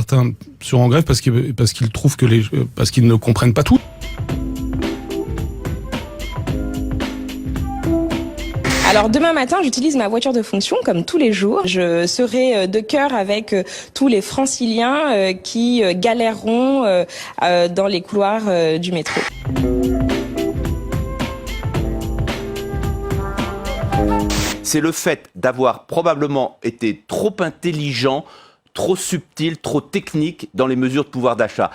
certains sont en grève parce qu'ils trouvent parce qu'ils ne comprennent pas tout. Alors demain matin, j'utilise ma voiture de fonction comme tous les jours. Je serai de cœur avec tous les franciliens qui galèreront dans les couloirs du métro. C'est le fait d'avoir probablement été trop intelligent, trop subtil, trop technique dans les mesures de pouvoir d'achat.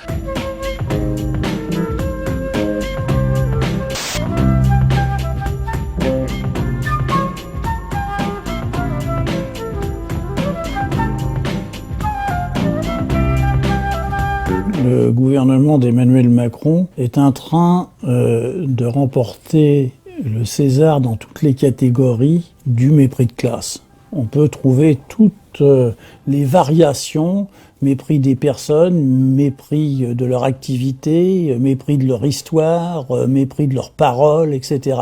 Le gouvernement d'Emmanuel Macron est en train de remporter le César dans toutes les catégories du mépris de classe. On peut trouver toutes les variations, mépris des personnes, mépris de leur activité, mépris de leur histoire, mépris de leurs paroles, etc.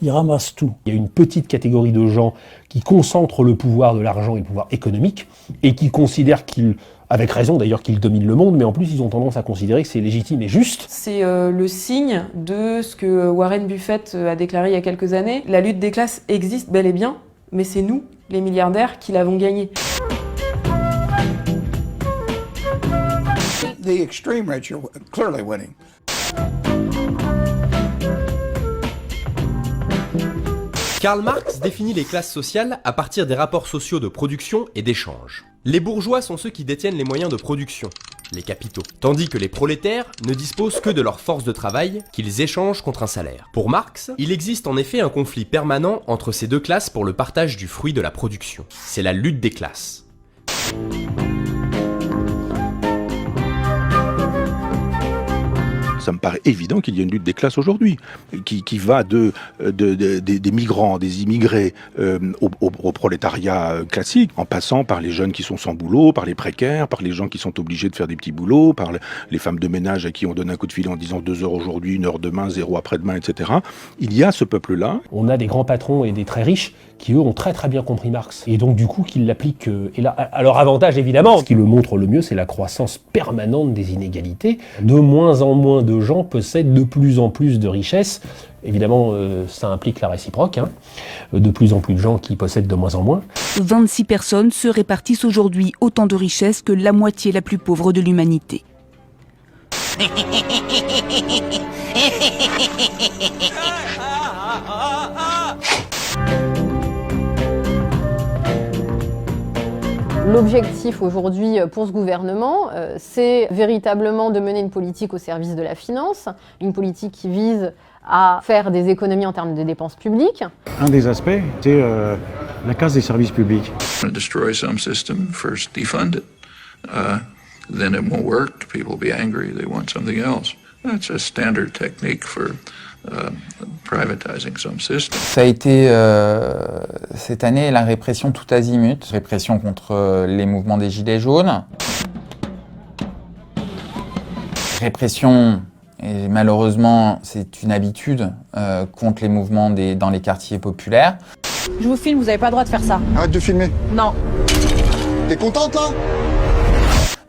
Ils ramassent tout. Il y a une petite catégorie de gens qui concentrent le pouvoir de l'argent et le pouvoir économique et qui considèrent avec raison d'ailleurs, qu'ils dominent le monde, mais en plus ils ont tendance à considérer que c'est légitime et juste. C'est le signe de ce que Warren Buffett a déclaré il y a quelques années. La lutte des classes existe bel et bien, mais c'est nous, les milliardaires, qui l'avons gagnée. The extreme rich are clearly winning. Karl Marx définit les classes sociales à partir des rapports sociaux de production et d'échange. Les bourgeois sont ceux qui détiennent les moyens de production, les capitaux, tandis que les prolétaires ne disposent que de leur force de travail qu'ils échangent contre un salaire. Pour Marx, il existe en effet un conflit permanent entre ces deux classes pour le partage du fruit de la production. C'est la lutte des classes. Ça me paraît évident qu'il y a une lutte des classes aujourd'hui, qui va des migrants, des immigrés au prolétariat classique, en passant par les jeunes qui sont sans boulot, par les précaires, par les gens qui sont obligés de faire des petits boulots, par les femmes de ménage à qui on donne un coup de fil en disant 2 heures aujourd'hui, 1 heure demain, 0 après-demain, etc. Il y a ce peuple-là. On a des grands patrons et des très riches qui, eux, ont très très bien compris Marx. Et donc, du coup, qu'ils l'appliquent à leur avantage, évidemment. Ce qui le montre le mieux, c'est la croissance permanente des inégalités. De moins en moins de gens possèdent de plus en plus de richesses. Évidemment, ça implique la réciproque. De plus en plus de gens qui possèdent de moins en moins. 26 personnes se répartissent aujourd'hui autant de richesses que la moitié la plus pauvre de l'humanité. L'objectif aujourd'hui pour ce gouvernement, c'est véritablement de mener une politique au service de la finance, une politique qui vise à faire des économies en termes de dépenses publiques. Un des aspects, c'est la casse des services publics. Destroy some system, first defund it, then it won't work, people will be angry, they want something else. That's a standard technique for privatizing some system. Ça a été cette année la répression tout azimut, répression contre les mouvements des Gilets jaunes, répression, et malheureusement c'est une habitude, contre les mouvements dans les quartiers populaires. Je vous filme, vous n'avez pas le droit de faire ça. Arrête de filmer. Non. T'es contente là ?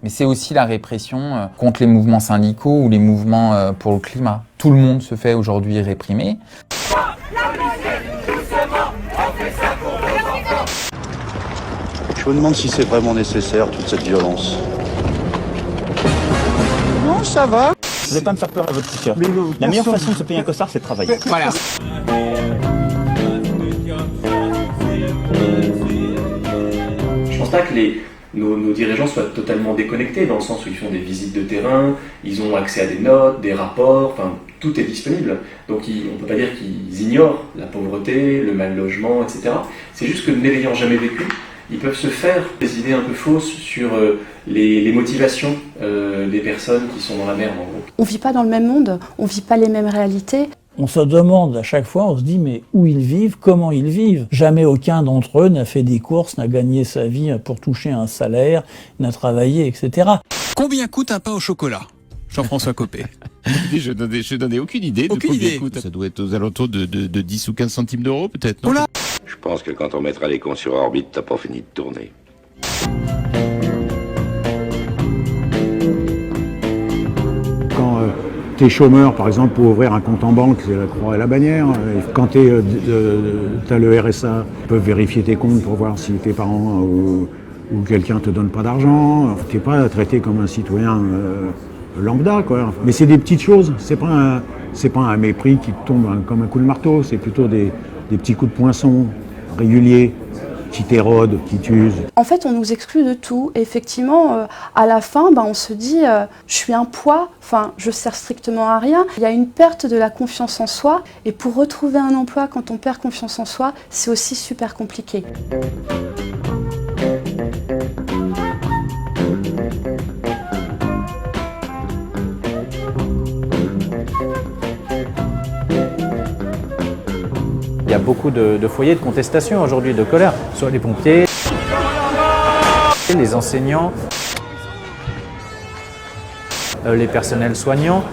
Mais c'est aussi la répression contre les mouvements syndicaux ou les mouvements pour le climat. Tout le monde se fait aujourd'hui réprimer. Je me demande si c'est vraiment nécessaire, toute cette violence. Non, ça va. Je ne vais pas me faire peur à votre petit cœur. La meilleure façon de se payer un costard, c'est de travailler. Voilà. Je pense pas que nos dirigeants soient totalement déconnectés, dans le sens où ils font des visites de terrain, ils ont accès à des notes, des rapports, enfin tout est disponible. Donc on ne peut pas dire qu'ils ignorent la pauvreté, le mal logement, etc. C'est juste que ne l'ayant jamais vécu, ils peuvent se faire des idées un peu fausses sur les motivations des personnes qui sont dans la merde, en gros. On vit pas dans le même monde, on vit pas les mêmes réalités. On se demande à chaque fois, on se dit mais où ils vivent, comment ils vivent. Jamais aucun d'entre eux n'a fait des courses, n'a gagné sa vie pour toucher un salaire, n'a travaillé, etc. Combien coûte un pain au chocolat ? Jean-François Copé. Je donnais aucune idée de combien coûte. Ça doit être aux alentours de 10 ou 15 centimes d'euros peut-être, non ? Je pense que quand on mettra les cons sur orbite, t'as pas fini de tourner. t'es chômeur, par exemple, pour ouvrir un compte en banque, c'est la croix et la bannière. Quand t'as le RSA, ils peuvent vérifier tes comptes pour voir si tes parents ou quelqu'un te donne pas d'argent. T'es pas traité comme un citoyen lambda, quoi. Mais c'est des petites choses. C'est pas un mépris qui te tombe comme un coup de marteau. C'est plutôt des petits coups de poinçon réguliers qui t'érodent, qui t'usent. En fait, on nous exclut de tout. Et effectivement, à la fin, on se dit je suis un poids, je sers strictement à rien. Il y a une perte de la confiance en soi. Et pour retrouver un emploi, quand on perd confiance en soi, c'est aussi super compliqué. Il y a beaucoup de foyers de contestation aujourd'hui, de colère, soit les pompiers, les enseignants, les personnels soignants.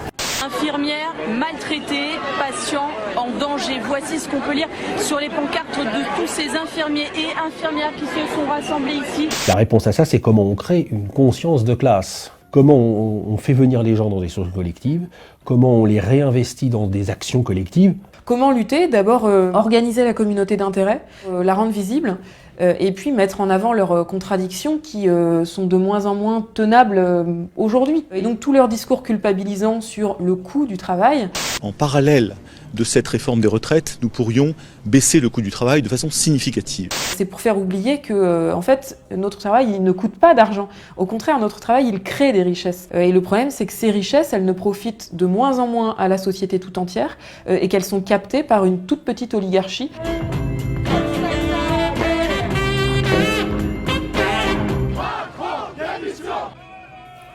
Infirmières maltraitées, patients en danger. Voici ce qu'on peut lire sur les pancartes de tous ces infirmiers et infirmières qui se sont rassemblés ici. La réponse à ça, c'est comment on crée une conscience de classe. Comment on fait venir les gens dans des sources collectives, comment on les réinvestit dans des actions collectives. Comment lutter? D'abord, organiser la communauté d'intérêt, la rendre visible, et puis mettre en avant leurs contradictions qui sont de moins en moins tenables aujourd'hui. Et donc tout leur discours culpabilisant sur le coût du travail. En parallèle de cette réforme des retraites, nous pourrions baisser le coût du travail de façon significative. C'est pour faire oublier que, en fait, notre travail, il ne coûte pas d'argent. Au contraire, notre travail, il crée des richesses. Et le problème, c'est que ces richesses, elles ne profitent de moins en moins à la société tout entière et qu'elles sont captées par une toute petite oligarchie.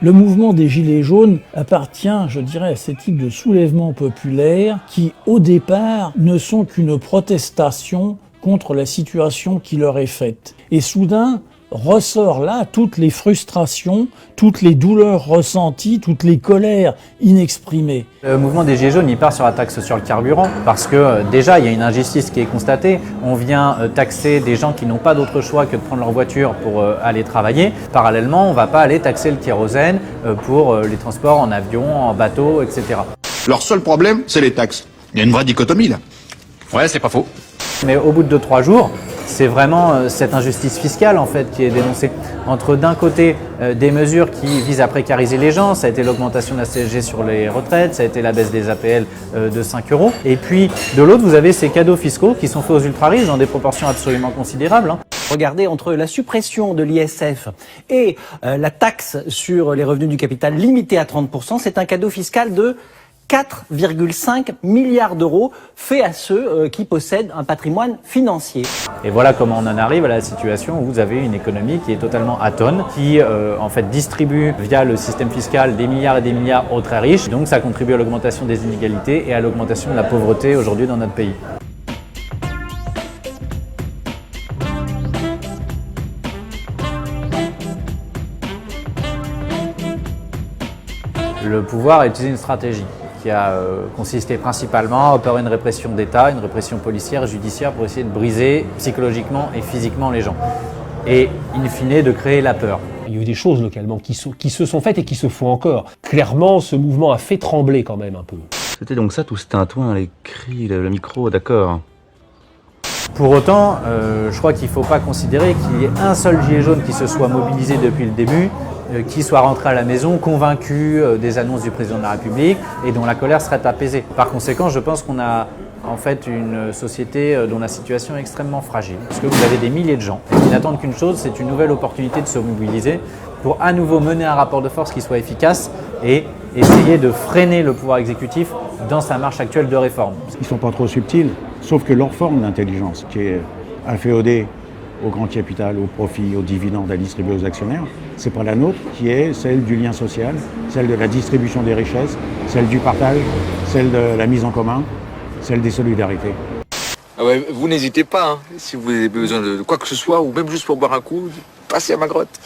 Le mouvement des Gilets jaunes appartient, je dirais, à ces types de soulèvements populaires qui, au départ, ne sont qu'une protestation contre la situation qui leur est faite. Et soudain, ressort là toutes les frustrations, toutes les douleurs ressenties, toutes les colères inexprimées. Le mouvement des Gilets jaunes, il part sur la taxe sur le carburant parce que déjà, il y a une injustice qui est constatée. On vient taxer des gens qui n'ont pas d'autre choix que de prendre leur voiture pour aller travailler. Parallèlement, on ne va pas aller taxer le kérosène pour les transports en avion, en bateau, etc. Leur seul problème, c'est les taxes. Il y a une vraie dichotomie là. Ouais, c'est pas faux. Mais au bout de 2-3 jours, c'est vraiment cette injustice fiscale en fait qui est dénoncée. Entre d'un côté des mesures qui visent à précariser les gens, ça a été l'augmentation de la CSG sur les retraites, ça a été la baisse des APL de 5 €. Et puis de l'autre, vous avez ces cadeaux fiscaux qui sont faits aux ultra-riches dans des proportions absolument considérables. Regardez, entre la suppression de l'ISF et la taxe sur les revenus du capital limitée à 30%, c'est un cadeau fiscal de 4,5 milliards d'euros fait à ceux qui possèdent un patrimoine financier. Et voilà comment on en arrive à la situation où vous avez une économie qui est totalement atone, qui en fait distribue via le système fiscal des milliards et des milliards aux très riches. Donc ça contribue à l'augmentation des inégalités et à l'augmentation de la pauvreté aujourd'hui dans notre pays. Le pouvoir a utilisé une stratégie qui a consisté principalement à opérer une répression d'État, une répression policière et judiciaire pour essayer de briser psychologiquement et physiquement les gens. Et in fine de créer la peur. Il y a eu des choses localement qui se sont faites et qui se font encore. Clairement, ce mouvement a fait trembler quand même un peu. C'était donc ça tout ce tintouin, les cris, le micro, d'accord. Pour autant, je crois qu'il ne faut pas considérer qu'il y ait un seul gilet jaune qui se soit mobilisé depuis le début, qui soit rentré à la maison convaincu des annonces du président de la République et dont la colère serait apaisée. Par conséquent, je pense qu'on a en fait une société dont la situation est extrêmement fragile. Parce que vous avez des milliers de gens qui n'attendent qu'une chose, c'est une nouvelle opportunité de se mobiliser pour à nouveau mener un rapport de force qui soit efficace et essayer de freiner le pouvoir exécutif dans sa marche actuelle de réforme. Ils ne sont pas trop subtils, sauf que leur forme d'intelligence, qui est inféodée au grand capital, au profit, aux dividendes à distribuer aux actionnaires, c'est pas la nôtre, qui est celle du lien social, celle de la distribution des richesses, celle du partage, celle de la mise en commun, celle des solidarités. Ah ouais, vous n'hésitez pas, hein, si vous avez besoin de quoi que ce soit, ou même juste pour boire un coup, passez à ma grotte.